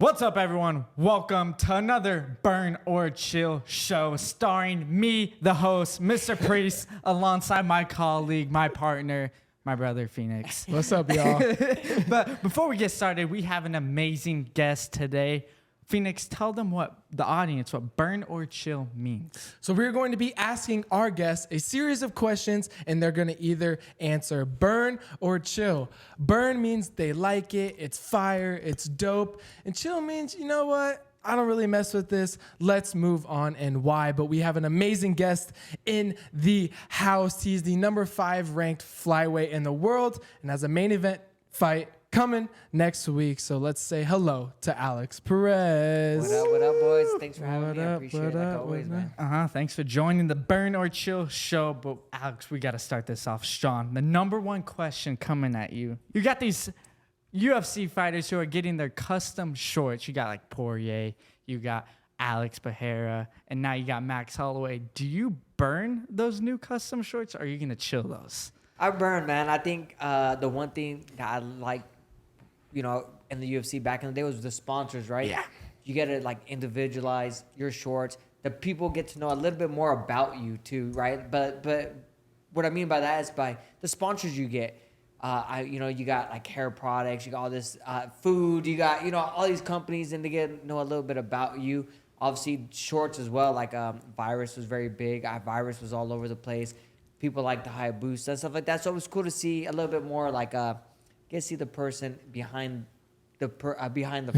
What's up, everyone? Welcome to another Burn or Chill show starring me, the host, Mr. Priest, alongside my colleague, my partner, my brother, Phoenix. What's up, y'all? But before we get started, we have an amazing guest today. Phoenix, tell them what burn or chill means. So we're going to be asking our guests a series of questions, and they're going to either answer burn or chill. Burn means they like it, it's fire, it's dope. And chill means, you know what? I don't really mess with this. Let's move on and why. But we have an amazing guest in the house. He's the number 5 ranked flyweight in the world and has a main event fight coming next week. So let's say hello to Alex Perez. What up, boys? Thanks for having me. I appreciate it, like always, man. Thanks for joining the Burn or Chill show. But Alex, we got to start this off strong. The number one question coming at you. You got these UFC fighters who are getting their custom shorts. You got like Poirier, you got Alex Perez, and now you got Max Holloway. Do you burn those new custom shorts, or are you going to chill those? I burn, man. I think the one thing that I like, in the UFC back in the day was the sponsors, right? Yeah. You get to like individualize your shorts. The people get to know a little bit more about you too, right? But what I mean by that is by the sponsors you get. You got like hair products, you got all this food, you got all these companies, and they get to know a little bit about you. Obviously, shorts as well. Like Virus was very big. Virus was all over the place. People like the high boost and stuff like that. So it was cool to see a little bit more like get to see the person behind the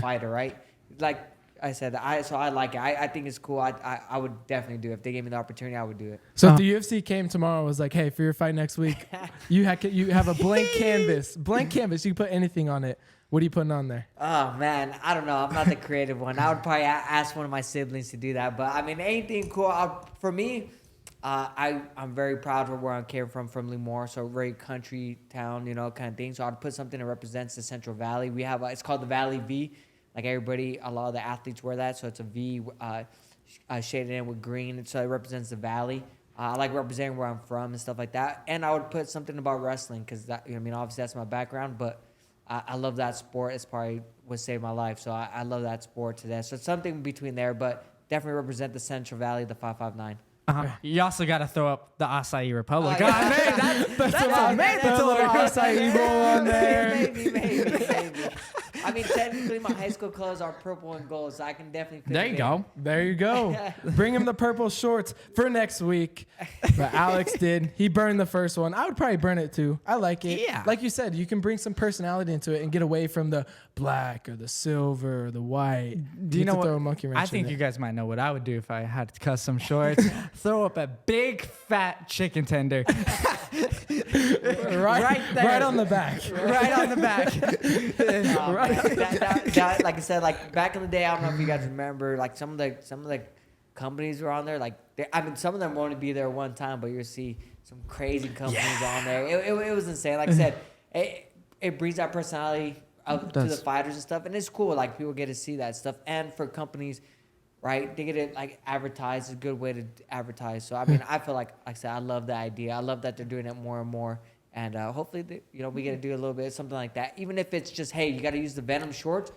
fighter, right? Like I said, I like it. I think it's cool. I would definitely do it. If they gave me the opportunity, I would do it. So if the UFC came tomorrow and was like, hey, for your fight next week, you have a blank canvas. Blank canvas. You can put anything on it. What are you putting on there? Oh, man. I don't know. I'm not the creative one. I would probably ask one of my siblings to do that. But, I mean, anything cool. For me, I'm very proud of where I came from Lemoore, so very country town, kind of thing. So I'd put something that represents the Central Valley. We have it's called the Valley V. Like everybody, a lot of the athletes wear that, so it's a V shaded in with green, so it represents the Valley. I like representing where I'm from and stuff like that. And I would put something about wrestling because obviously that's my background, but I love that sport. It's probably what saved my life, so I love that sport today. So it's something between there, but definitely represent the Central Valley, the 559. You also got to throw up the Acai Republic. Oh, yeah. That's a little Acai Bowl on there. Maybe. I mean, technically, my high school colors are purple and gold, so I can definitely fit There you go. There you go. Bring him the purple shorts for next week. But Alex did. He burned the first one. I would probably burn it too. I like it. Yeah. Like you said, you can bring some personality into it and get away from the black or the silver or the white. Do you know what? Throw a monkey wrench I think in you guys might know what I would do if I had custom shorts. Throw up a big fat chicken tender. right there. Right on the back. Right on the back. That, like I said, like back in the day, I don't know if you guys remember, like some of the companies were on there. Like some of them won't be there one time, but you'll see some crazy companies on there. It was insane. Like I said, it brings that personality out to the fighters and stuff, and it's cool. Like people get to see that stuff, and for companies, right? They get it like advertised. It's a good way to advertise. So I mean, I feel like I said, I love the idea. I love that they're doing it more and more. And hopefully, we get to do a little bit something like that. Even if it's just, hey, you got to use the Venom shorts,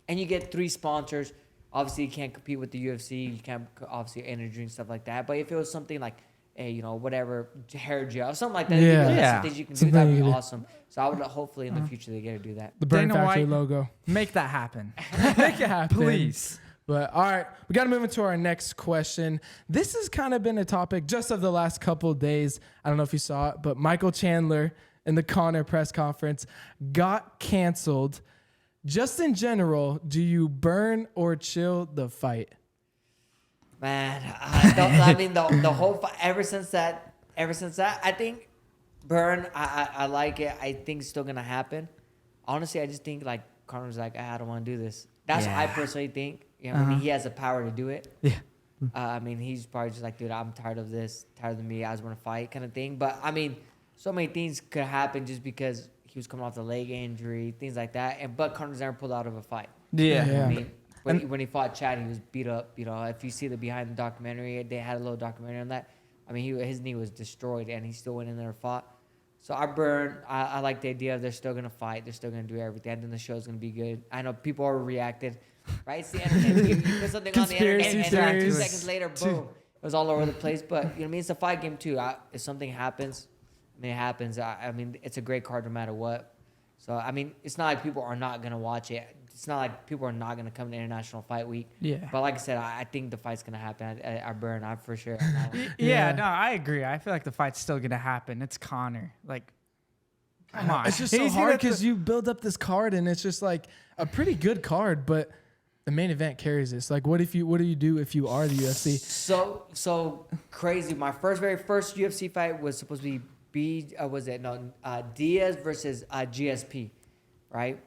and you get 3 sponsors. Obviously, you can't compete with the UFC. You can't obviously energy and stuff like that. But if it was something like, hey, whatever, hair gel, something like that, some things you can do, that'd be awesome. So I would hopefully in the future they get to do that. The Burn Dana Factory White, logo. Make that happen. Make it happen. Please. But all right, we got to move into our next question. This has kind of been a topic just of the last couple of days. I don't know if you saw it, but Michael Chandler in the Conor press conference got canceled. Just in general, do you burn or chill the fight? Man, I mean the whole fight, ever since that, I think burn. I like it. I think it's still gonna happen. Honestly, I just think like Conor's like, I don't want to do this. That's what I personally think. I mean, he has the power to do it. Yeah. I mean, he's probably just like, dude, I'm tired of this, tired of me. I just want to fight, kind of thing. But I mean, so many things could happen just because he was coming off the leg injury, things like that. But Conor's never pulled out of a fight. Yeah. I mean, when he fought Chad, he was beat up. If you see the behind the documentary, they had a little documentary on that. I mean, his knee was destroyed, and he still went in there and fought. So I like the idea of they're still going to fight. They're still going to do everything. And then the show's going to be good. I know people are reacted. right? It's the internet. You put something on the internet, Conspiracy and 2 theories. seconds later, boom, it was all over the place. But you know what I mean? It's a fight game too. If something happens, I mean, it happens. I mean, it's a great card no matter what. So I mean, it's not like people are not gonna watch it. It's not like people are not gonna come to International Fight Week. Yeah. But like I said, I think the fight's gonna happen. I burn. I for sure. Yeah, no, I agree. I feel like the fight's still gonna happen. It's Conor. Like, come on. It's just so He's hard either because you build up this card and it's just like a pretty good card, but the main event carries this. Like, what do you do if you are the UFC? So crazy. My very first UFC fight was supposed to be Diaz versus GSP, right?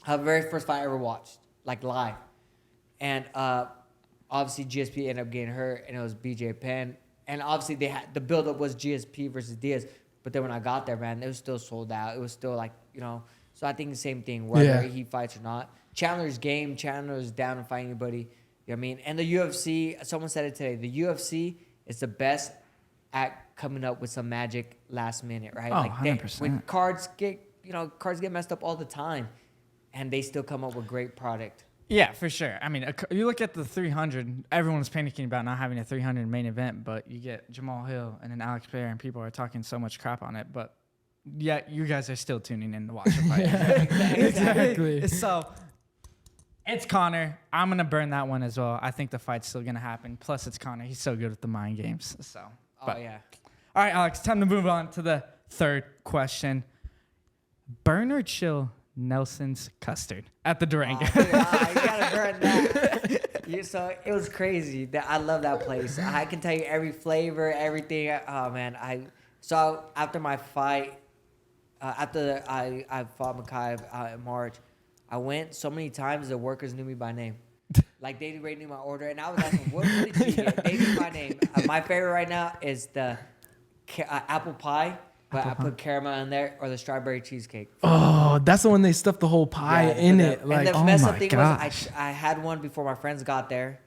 The very first fight I ever watched, like live, and obviously GSP ended up getting hurt, and it was BJ Penn, and obviously the buildup was GSP versus Diaz, but then when I got there, man, it was still sold out. It was still like, you know, so I think the same thing whether he fights or not. Chandler's game. Chandler's down to fight anybody. You know what I mean? And the UFC, someone said it today, the UFC is the best at coming up with some magic last minute, right? Oh, like 100%. when cards get messed up all the time, and they still come up with great product. Yeah, for sure. I mean, you look at the 300, everyone's panicking about not having a 300 main event, but you get Jamal Hill and then Alex Perez, and people are talking so much crap on it, but yeah, you guys are still tuning in to watch the fight. Exactly. So it's Conor. I'm going to burn that one as well. I think the fight's still going to happen. Plus, it's Conor. He's so good with the mind games. So, Yeah. All right, Alex, time to move on to the third question. Burn or chill Nelson's custard at the Durango? You gotta burn that. So it was crazy. I love that place. I can tell you every flavor, everything. Oh man, so after my fight, after I fought Makai in March, I went so many times the workers knew me by name. Like they already knew my order, and I was asking, what did you get? They knew my name. My favorite right now is the apple pie. But I put caramel in there, or the strawberry cheesecake. Oh, that's the one they stuffed the whole pie in it. Like, and the oh messed my up thing gosh. was I had one before my friends got there.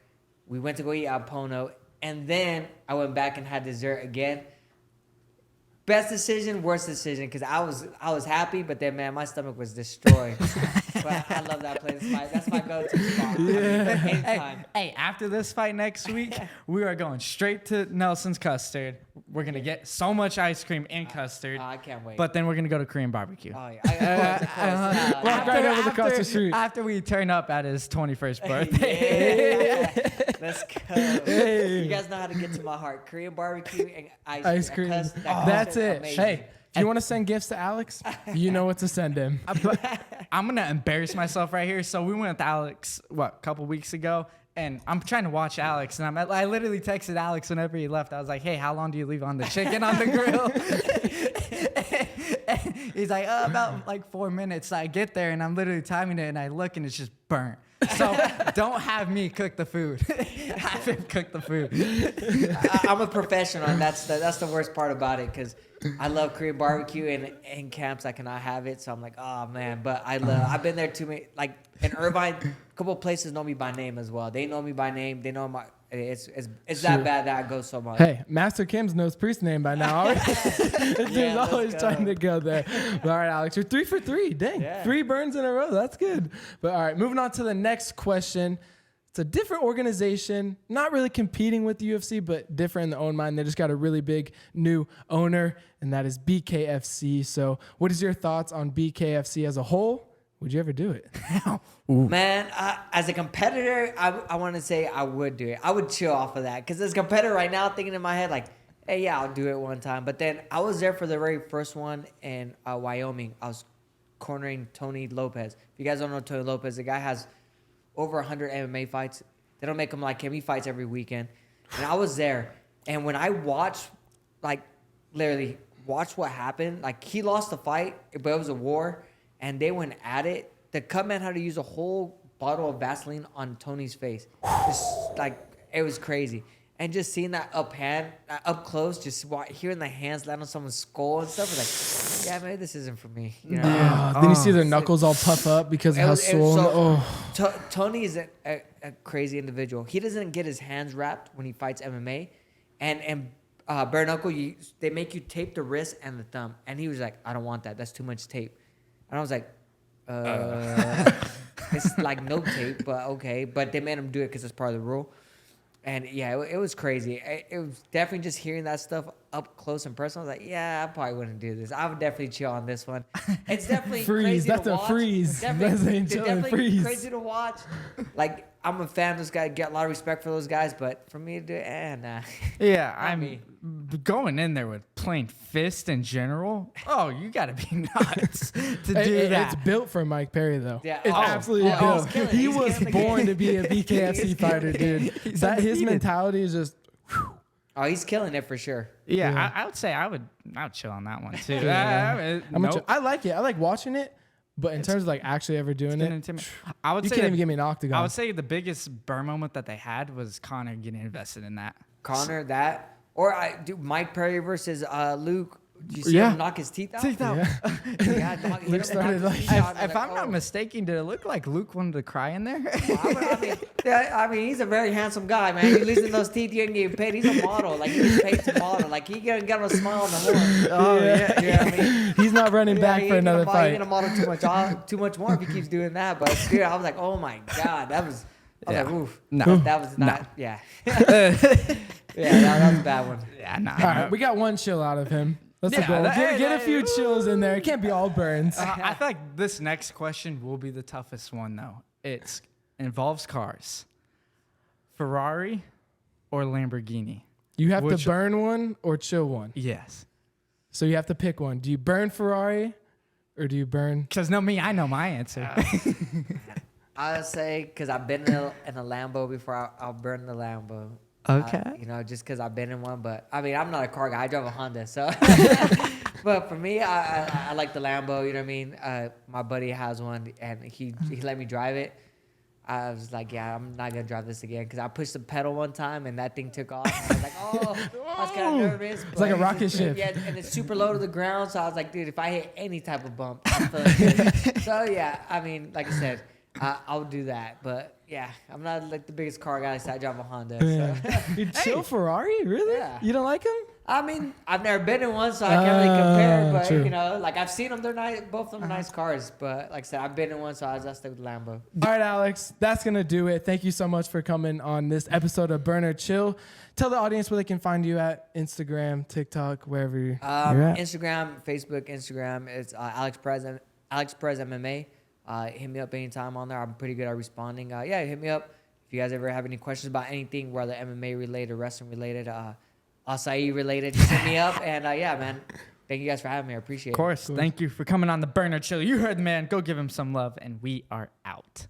We went to go eat at Pono, and then I went back and had dessert again. Best decision, worst decision, because I was happy, but then man, my stomach was destroyed. But I love that place. That's my go-to spot. Anytime. Hey, after this fight next week, we are going straight to Nelson's Custard. We're going to get so much ice cream and custard. I can't wait. But then we're going to go to Korean barbecue. Oh, yeah. Of course. Walk right over across the street. After we turn up at his 21st birthday. Yeah. Let's go. Hey. You guys know how to get to my heart. Korean barbecue and ice Cream. That That's it. amazing. Hey, if you want to send gifts to Alex, you know what to send him. I'm going to embarrass myself right here. So we went with Alex, a couple weeks ago. And I'm trying to watch Alex. And I literally texted Alex whenever he left. I was like, hey, how long do you leave on the chicken on the grill? He's like, about like 4 minutes. So I get there and I'm literally timing it and I look and it's just burnt. So don't have me cook the food. Have him cook the food. I'm a professional, and that's the worst part about it, because I love Korean barbecue, and in camps I cannot have it. So I'm like, oh man. But I've been there too many. Like in Irvine, a couple of places know me by name as well. They know me by name. They know my. It's that bad that I go so much. Hey, Master Kim's knows Priest's name by now. Dude's always trying to go there. But all right, Alex, you're 3 for 3. Dang, Yeah. 3 burns in a row. That's good. But all right, moving on to the next question. It's a different organization, not really competing with the UFC, but different in their own mind. They just got a really big new owner, and that is BKFC. So what is your thoughts on BKFC as a whole? Would you ever do it? Man, as a competitor, I want to say I would do it. I would chill off of that, because as a competitor right now, thinking in my head like, hey, yeah, I'll do it one time. But then I was there for the very first one in Wyoming. I was cornering Tony Lopez. If you guys don't know Tony Lopez, the guy has over 100 MMA fights. They don't make him like him. He fights every weekend. And I was there. And when I watched, like, literally watched what happened, like, he lost the fight, but it was a war, and they went at it. The cut man had to use a whole bottle of Vaseline on Tony's face. Just, like, it was crazy. And just seeing that up close, just hearing the hands land on someone's skull and stuff, was like, yeah, maybe this isn't for me. You know? Yeah. Then you see their knuckles all puff up because of how swollen. Tony is a crazy individual. He doesn't get his hands wrapped when he fights MMA, and bare knuckle, they make you tape the wrist and the thumb. And he was like, I don't want that. That's too much tape. And I was like, It's like no tape, but okay. But they made him do it because it's part of the rule. And yeah, it was crazy. It was definitely just hearing that stuff up close and personal. I was like, yeah, I probably wouldn't do this. I would definitely chill on this one. It's definitely freeze. crazy That's to a watch. freeze. It's definitely, That's ain't it's chilling. definitely Freeze. crazy to watch. Like, I'm a fan of those guys. Get a lot of respect for those guys, but for me to do it, nah. Yeah, Not me. going in there with plain fist in general. Oh, you got to be nuts to do that. It's built for Mike Perry, though. Yeah. It's Oh, absolutely oh, built. he's killing it. He He's was killing it. born to be a BKFC He's fighter, dude. He's His undefeated. mentality is just. Oh, he's killing it for sure. Yeah, Yeah. I would say I would chill on that one too. I like it. I like watching it, but in terms of like actually ever doing it, I would you say can't that- even get me an octagon. I would say the biggest burn moment that they had was Conor getting invested in that. Connor, that. Or I do Mike Perry versus Luke. Did you see Yeah. him knock his teeth out? Teeth out. Yeah. Yeah, hit him and started knock his like- teeth out. If I'm I'm like, not oh. mistaken, did it look like Luke wanted to cry in there? I mean, he's a very handsome guy, man. You losing those teeth, you ain't getting paid. He's a model. Like, he's paid to model. Like, he gonna get him a smile on the horn. Oh, yeah. You know what I mean? He's not running back he for ain't another gonna model, he fight. ain't gonna model too much more if he keeps doing that. But, dude, I was like, oh, my God. I was Yeah. like, oof. No. That was No. not, yeah. Yeah, that was a bad one. Yeah, nah. All right, we got one chill out of him. That's Yeah, the goal. that- Get a few chills in there. It can't be all burns. I feel like this next question will be the toughest one, though. It involves cars. Ferrari or Lamborghini? You have Which- to burn one or chill one. Yes. So you have to pick one. Do you burn Ferrari or do you burn? Because I know my answer. I would say, because I've been in a Lambo before, I'll burn the Lambo. Okay. You know, just because I've been in one. But, I mean, I'm not a car guy. I drive a Honda, so. But for me, I like the Lambo, you know what I mean? My buddy has one, and he let me drive it. I was like, yeah, I'm not going to drive this again. Because I pushed the pedal one time, and that thing took off. I was like, oh, I was kind of nervous. It's like a rocket ship. Yeah, and it's super low to the ground. So I was like, dude, if I hit any type of bump, I'm feeling good. So, yeah, I mean, like I said, I'll do that. But, yeah, I'm not like the biggest car guy. So I drive a Honda. So. You chill Ferrari? Really? Yeah. You don't like him? I mean, I've never been in one, so I can't really compare. But True. you know, like I've seen them; they're nice. Both of them are nice cars. But like I said, I've been in one, so I just stick with Lambo. All right, Alex, that's going to do it. Thank you so much for coming on this episode of Burner Chill. Tell the audience where they can find you at Instagram, TikTok, wherever you're at. Instagram, Facebook, Instagram. It's Alex Perez MMA. Hit me up anytime on there. I'm pretty good at responding. Yeah, hit me up. If you guys ever have any questions about anything, whether MMA related, wrestling related, acai related, just hit me up. And yeah, man, thank you guys for having me. I appreciate it. Of course. Thank you for coming on the Burner Chill. You heard the man. Go give him some love, and we are out.